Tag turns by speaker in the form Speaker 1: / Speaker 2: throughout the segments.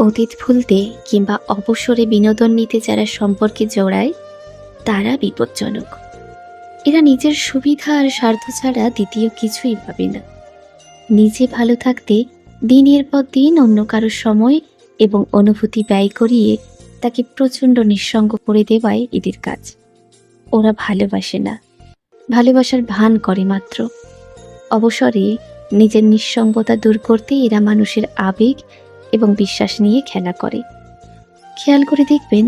Speaker 1: অতীত ভুলতে কিংবা অবসরে বিনোদন নিতে যারা সম্পর্কে জড়ায় তারা বিপজ্জনক। এরা নিজের সুবিধা আর স্বার্থ ছাড়া দ্বিতীয় কিছুই ভাবে না। নিজে ভালো থাকতে দিনের পর দিন অন্য কারোর সময় এবং অনুভূতি ব্যয় করিয়ে তাকে প্রচণ্ড নিঃসঙ্গ করে দেওয়াই এদের কাজ। ওরা ভালোবাসে না, ভালোবাসার ভান করে মাত্র। অবসরে নিজের নিঃসঙ্গতা দূর করতে এরা মানুষের আবেগ এবং বিশ্বাস নিয়ে খেলা করে। খেয়াল করে দেখবেন,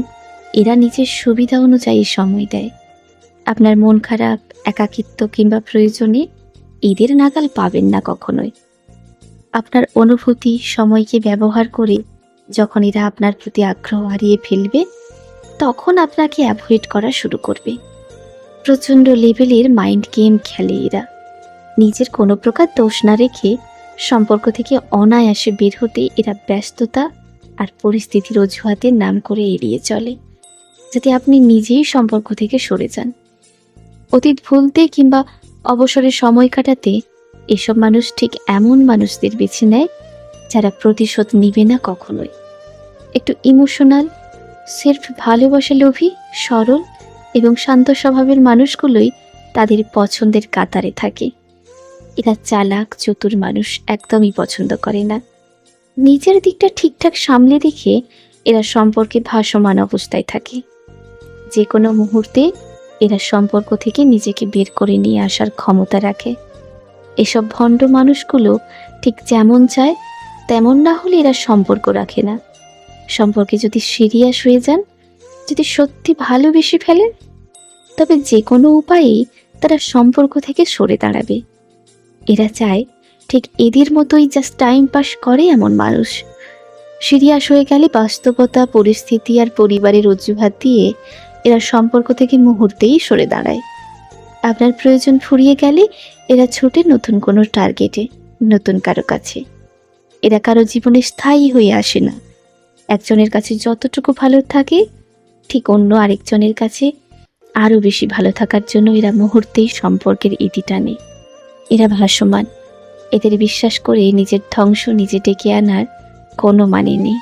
Speaker 1: এরা নিজের সুবিধা অনুযায়ী সময় দেয়। আপনার মন খারাপ, একাকিত্ব কিংবা প্রয়োজনে এদের নাগাল পাবেন না কখনোই। আপনার অনুভূতি, সময়কে ব্যবহার করে যখন এরা আপনার প্রতি আগ্রহ হারিয়ে ফেলবে, তখন আপনাকে অ্যাভয়েড করা শুরু করবে। প্রচণ্ড লেভেলের মাইন্ড গেম খেলে এরা। নিজের কোনো প্রকার দোষ না রেখে সম্পর্ক থেকে অনায়াসে বের হতে এরা ব্যস্ততা আর পরিস্থিতির অজুহাতের নাম করে এড়িয়ে চলে, যাতে আপনি নিজেই সম্পর্ক থেকে সরে যান। অতীত ভুলতে কিংবা অবসরে সময় কাটাতে এসব মানুষ ঠিক এমন মানুষদের বেছে নেয় যারা প্রতিশোধ নিবে না কখনোই। একটু ইমোশনাল, সেলফ ভালোবাসা লোভী, সরল এবং শান্ত স্বভাবের মানুষগুলোই তাদের পছন্দের কাতারে থাকে। এরা চালাক, চতুর মানুষ একদমই পছন্দ করে না। নিজের দিকটা ঠিকঠাক সামলে রেখে এরা সম্পর্কে ভাসমান অবস্থায় থাকে। যে কোনো মুহূর্তে এরা সম্পর্ক থেকে নিজেকে বের করে নিয়ে আসার ক্ষমতা রাখে। এসব ভণ্ড মানুষগুলো ঠিক যেমন চায় তেমন না হলে এরা সম্পর্ক রাখে না। সম্পর্কে যদি সিরিয়াস হয়ে যান, যদি সত্যি ভালোবেসে ফেলেন, তবে যে কোনো উপায়েই তারা সম্পর্ক থেকে সরে দাঁড়াবে। এরা চায় ঠিক এদের মতোই জাস্ট টাইম পাস করে এমন মানুষ। সিরিয়াস হয়ে গেলে বাস্তবতা, পরিস্থিতি আর পরিবারের অজুহাত দিয়ে এরা সম্পর্ক থেকে মুহূর্তেই সরে দাঁড়ায়। আপনার প্রয়োজন ফুরিয়ে গেলে এরা ছুটে নতুন কোনো টার্গেটে, নতুন কারো কাছে। এরা কারো জীবনে স্থায়ী হয়ে আসে না। একজনের কাছে যতটুকু ভালো থাকে, ঠিক অন্য আরেকজনের কাছে আরও বেশি ভালো থাকার জন্য এরা মুহূর্তেই সম্পর্কের ইতি টানে। এরা ভাসমান। এদের বিশ্বাস করে নিজের ধ্বংস নিজে ডেকে আনার কোনো মানে নেই।